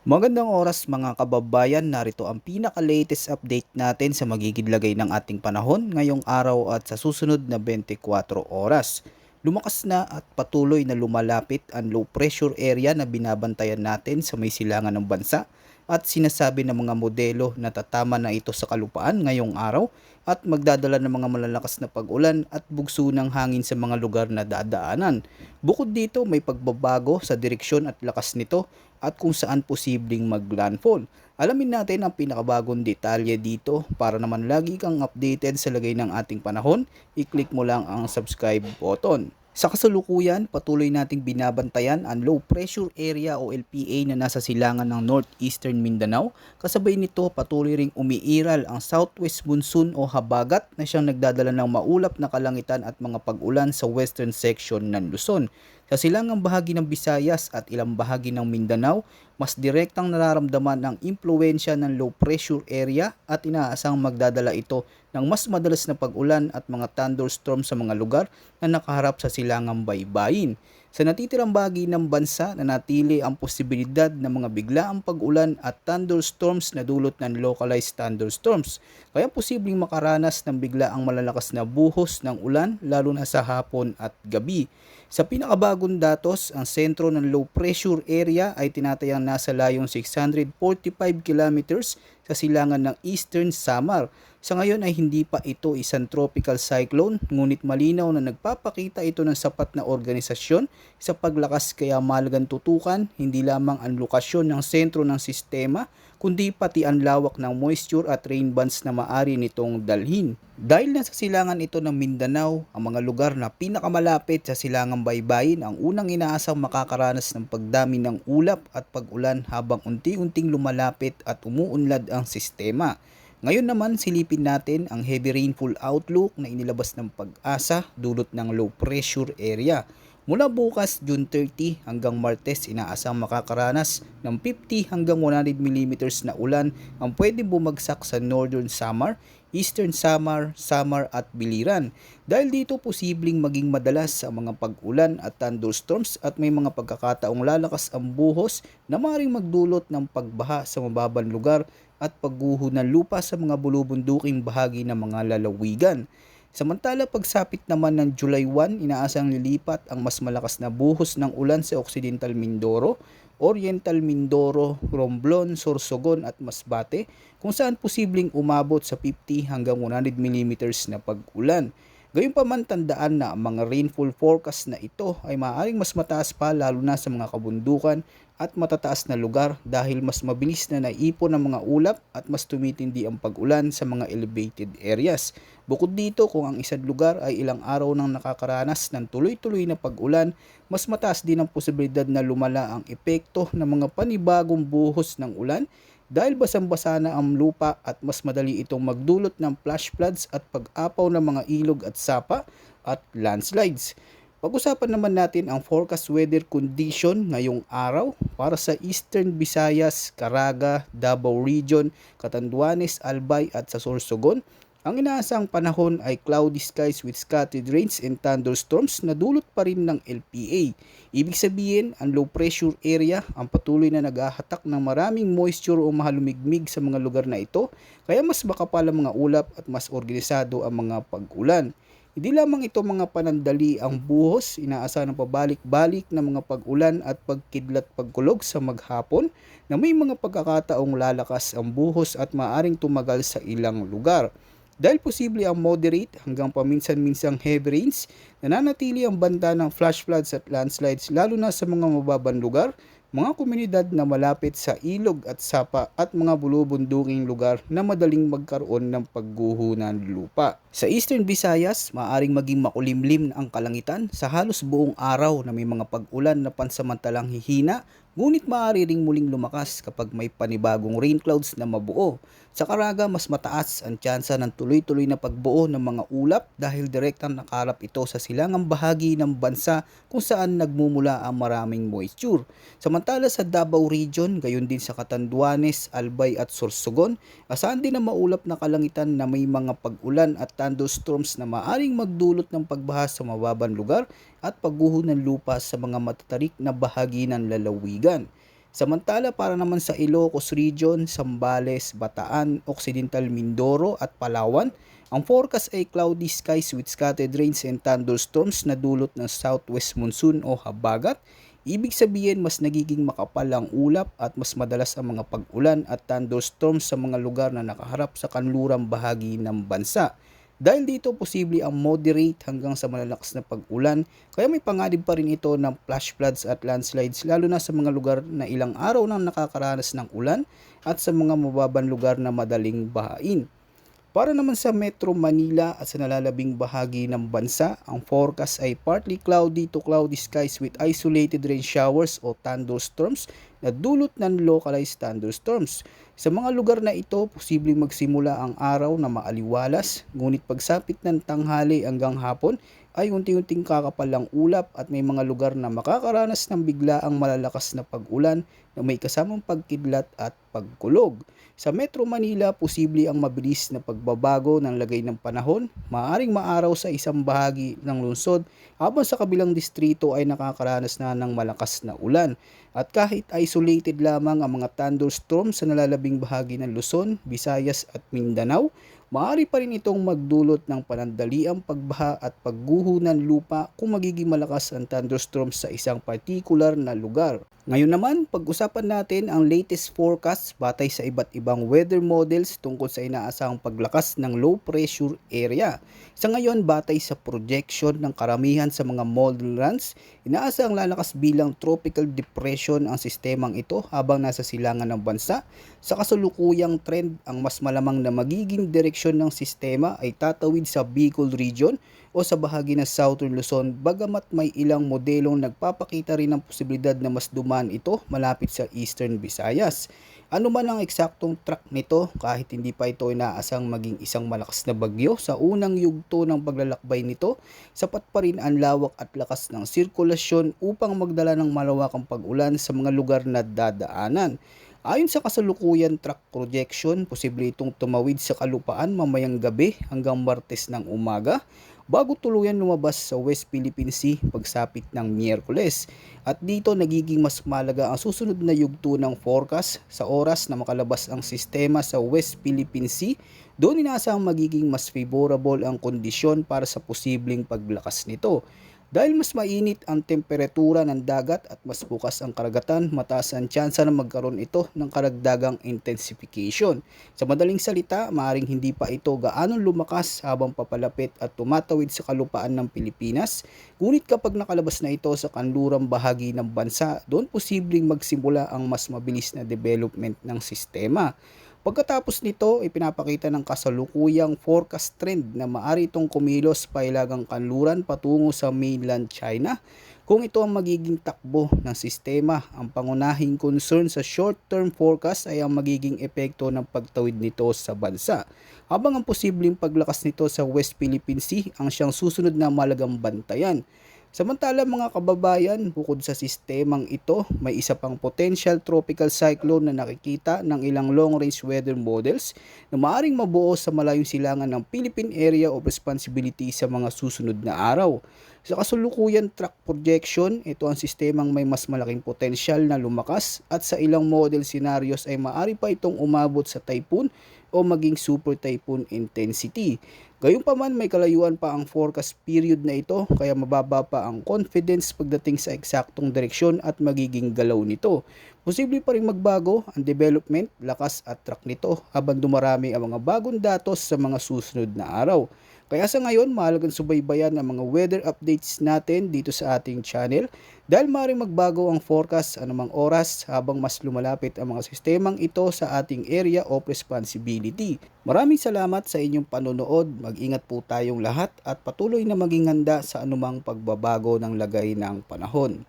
Magandang oras mga kababayan, narito ang pinaka-latest update natin sa magiging lagay ng ating panahon ngayong araw at sa susunod na 24 oras. Lumakas na at patuloy na lumalapit ang low pressure area na binabantayan natin sa may silangan ng bansa at sinasabi ng mga modelo na tatama na ito sa kalupaan ngayong araw at magdadala ng mga malalakas na pag-ulan at bugso ng hangin sa mga lugar na dadaanan. Bukod dito, may pagbabago sa direksyon at lakas nito at kung saan posibleng mag-landfall. Alamin natin ang pinakabagong detalye dito para naman lagi kang updated sa lagay ng ating panahon. I-click mo lang ang subscribe button. Sa kasalukuyan, patuloy nating binabantayan ang low pressure area o LPA na nasa silangan ng northeastern Mindanao. Kasabay nito, patuloy ring umiiral ang southwest monsoon o habagat na siyang nagdadala ng maulap na kalangitan at mga pag-ulan sa western section ng Luzon. Sa silangang bahagi ng Visayas at ilang bahagi ng Mindanao, mas direktang nararamdaman ang impluensya ng low pressure area at inaasang magdadala ito ng mas madalas na pag-ulan at mga thunderstorm sa mga lugar na nakaharap sa silangang baybayin. Sa natitirang bahagi ng bansa, nanatili ang posibilidad ng mga biglaang pag-ulan at thunderstorms na dulot ng localized thunderstorms. Kaya posibleng makaranas ng biglaang malalakas na buhos ng ulan lalo na sa hapon at gabi. Sa pinakabagong datos, ang sentro ng low pressure area ay tinatayang nasa layong 645 kilometers sa silangan ng Eastern Samar. Sa ngayon ay hindi pa ito isang tropical cyclone, ngunit malinaw na nagpapakita ito ng sapat na organisasyon sa paglakas kaya mahalagang tutukan hindi lamang ang lokasyon ng sentro ng sistema, kundi pati ang lawak ng moisture at rain bands na maari nitong dalhin. Dahil nasa silangan ito ng Mindanao, ang mga lugar na pinakamalapit sa silangang baybayin ang unang inaasang makakaranas ng pagdami ng ulap at pag-ulan habang unti-unting lumalapit at umuunlad ang sistema. Ngayon naman silipin natin ang heavy rainfall outlook na inilabas ng Pag-asa dulot ng low pressure area. Mula bukas June 30 hanggang Martes inaasang makakaranas ng 50 hanggang 100 millimeters na ulan ang pwedeng bumagsak sa Northern Samar, Eastern Samar, Samar at Biliran. Dahil dito posibleng maging madalas ang mga pag-ulan at thunderstorms at may mga pagkakataong lalakas ang buhos na maaaring magdulot ng pagbaha sa mababang lugar at pagguho ng lupa sa mga bulubunduking bahagi ng mga lalawigan. Samantala pagsapit naman ng July 1, inaasang lilipat ang mas malakas na buhos ng ulan sa Occidental Mindoro, Oriental Mindoro, Romblon, Sorsogon at Masbate kung saan posibleng umabot sa 50 hanggang 100 millimeters na pag-ulan. Gayunpaman tandaan na ang mga rainfall forecast na ito ay maaaring mas mataas pa lalo na sa mga kabundukan at matataas na lugar dahil mas mabilis na naipon ang mga ulap at mas tumitindi ang pag-ulan sa mga elevated areas. Bukod dito, kung ang isang lugar ay ilang araw nang nakakaranas ng tuloy-tuloy na pag-ulan, mas mataas din ang posibilidad na lumala ang epekto ng mga panibagong buhos ng ulan dahil basang-basa na ang lupa at mas madali itong magdulot ng flash floods at pag-apaw ng mga ilog at sapa at landslides. Pag-usapan naman natin ang forecast weather condition ngayong araw para sa Eastern Visayas, Caraga, Davao Region, Catanduanes, Albay at sa Sorsogon. Ang inaasang panahon ay cloudy skies with scattered rains and thunderstorms na dulot pa rin ng LPA. Ibig sabihin, ang low pressure area ang patuloy na naghahatak ng maraming moisture o mahalumigmig sa mga lugar na ito, kaya mas makapal ang mga ulap at mas organisado ang mga pag-ulan. Hindi lamang ito mga panandali ang buhos, inaasahan ng pabalik-balik na mga pag-ulan at pagkidlat pagkulog sa maghapon na may mga pagkakataong lalakas ang buhos at maaring tumagal sa ilang lugar. Dahil posible ang moderate hanggang paminsan-minsang heavy rains, nananatili ang banta ng flash floods at landslides lalo na sa mga mababang lugar, mga komunidad na malapit sa ilog at sapa at mga bulubunduking lugar na madaling magkaroon ng pagguho ng lupa. Sa Eastern Visayas, maaaring maging makulimlim ang kalangitan sa halos buong araw na may mga pag-ulan na pansamantalang hihina, ngunit maaari ring muling lumakas kapag may panibagong rain clouds na mabuo. Sa Caraga, mas mataas ang tsansa ng tuloy-tuloy na pagbuo ng mga ulap dahil direktang nakalap ito sa silangang bahagi ng bansa kung saan nagmumula ang maraming moisture. Samantala sa Davao Region, gayon din sa Catanduanes, Albay at Sorsogon, asahan din ang maulap na kalangitan na may mga pag-ulan at thunderstorms na maaring magdulot ng pagbaha sa mababang lugar at pagguho ng lupa sa mga matatarik na bahagi ng lalawigan. Samantala para naman sa Ilocos Region, Zambales, Bataan, Occidental Mindoro at Palawan, ang forecast ay cloudy skies with scattered rains and thunderstorms na dulot ng southwest monsoon o habagat. Ibig sabihin mas nagiging makapal ang ulap at mas madalas ang mga pag-ulan at thunderstorms sa mga lugar na nakaharap sa kanlurang bahagi ng bansa. Dahil dito posible ang moderate hanggang sa malalakas na pag-ulan, kaya may panganib pa rin ito ng flash floods at landslides lalo na sa mga lugar na ilang araw nang nakakaranas ng ulan at sa mga mababang lugar na madaling bahain. Para naman sa Metro Manila at sa nalalabing bahagi ng bansa, ang forecast ay partly cloudy to cloudy skies with isolated rain showers o thunderstorms na dulot ng localized thunderstorms. Sa mga lugar na ito, posibleng magsimula ang araw na maaliwalas, ngunit pagsapit ng tanghali hanggang hapon ay unti-unting kakapal ang ulap at may mga lugar na makakaranas ng biglaang malalakas na pag-ulan na may kasamang pagkidlat at pagkulog. Sa Metro Manila, posible ang mabilis na pagbabago ng lagay ng panahon, maaaring maaraw sa isang bahagi ng lungsod habang sa kabilang distrito ay nakakaranas na ng malakas na ulan. At kahit isolated lamang ang mga thunderstorms sa nalalabing bahagi ng Luzon, Visayas at Mindanao, maaari pa rin itong magdulot ng panandaliang pagbaha at pagguho ng lupa kung magiging malakas ang thunderstorms sa isang partikular na lugar. Ngayon naman, pag-usapan natin ang latest forecast batay sa iba't ibang weather models tungkol sa inaasahang paglakas ng low pressure area. Sa ngayon, batay sa projection ng karamihan sa mga model runs, inaasahang lalakas bilang tropical depression ang sistemang ito habang nasa silangan ng bansa. Sa kasalukuyang trend, ang mas malamang na magiging direksyon ng sistema ay tatawid sa Bicol region o sa bahagi ng Southern Luzon, bagamat may ilang modelong nagpapakita rin ng posibilidad na mas dumaan ito malapit sa Eastern Visayas. Ano man ang eksaktong track nito, kahit hindi pa ito inaasang maging isang malakas na bagyo sa unang yugto ng paglalakbay nito, sapat pa rin ang lawak at lakas ng sirkulasyon upang magdala ng malawakang pag-ulan sa mga lugar na dadaanan. Ayon sa kasalukuyan track projection, posible itong tumawid sa kalupaan mamayang gabi hanggang Martes ng umaga bago tuluyan lumabas sa West Philippine Sea pagsapit ng Miyerkules. At dito nagiging mas malaga ang susunod na yugto ng forecast sa oras na makalabas ang sistema sa West Philippine Sea. Doon inaasahang magiging mas favorable ang kondisyon para sa posibleng paglakas nito. Dahil mas mainit ang temperatura ng dagat at mas bukas ang karagatan, mataas ang tsansa na magkaroon ito ng karagdagang intensification. Sa madaling salita, maaaring hindi pa ito gaanong lumakas habang papalapit at tumatawid sa kalupaan ng Pilipinas. Ngunit kapag nakalabas na ito sa kanlurang bahagi ng bansa, doon posibleng magsimula ang mas mabilis na development ng sistema. Pagkatapos nito, ipinapakita ng kasalukuyang forecast trend na maaari itong kumilos pa ilagang kanluran patungo sa mainland China. Kung ito ang magiging takbo ng sistema, ang pangunahing concern sa short-term forecast ay ang magiging epekto ng pagtawid nito sa bansa. Habang ang posibleng paglakas nito sa West Philippine Sea ang siyang susunod na malagang bantayan. Samantala mga kababayan, bukod sa sistemang ito, may isa pang potential tropical cyclone na nakikita ng ilang long-range weather models na maaaring mabuo sa malayong silangan ng Philippine Area of Responsibility sa mga susunod na araw. Sa kasulukuyan track projection, ito ang sistemang may mas malaking potensyal na lumakas at sa ilang model scenarios ay maaari pa itong umabot sa typhoon o maging super typhoon intensity. Gayunpaman may kalayuan pa ang forecast period na ito kaya mababa pa ang confidence pagdating sa eksaktong direksyon at magiging galaw nito. Posible pa rin magbago ang development, lakas at track nito habang dumarami ang mga bagong datos sa mga susunod na araw. Kaya sa ngayon, mahalagang subaybayan ang mga weather updates natin dito sa ating channel dahil maaaring magbago ang forecast anumang oras habang mas lumalapit ang mga sistemang ito sa ating area of responsibility. Maraming salamat sa inyong panonood. Mag-ingat po tayong lahat at patuloy na maging handa sa anumang pagbabago ng lagay ng panahon.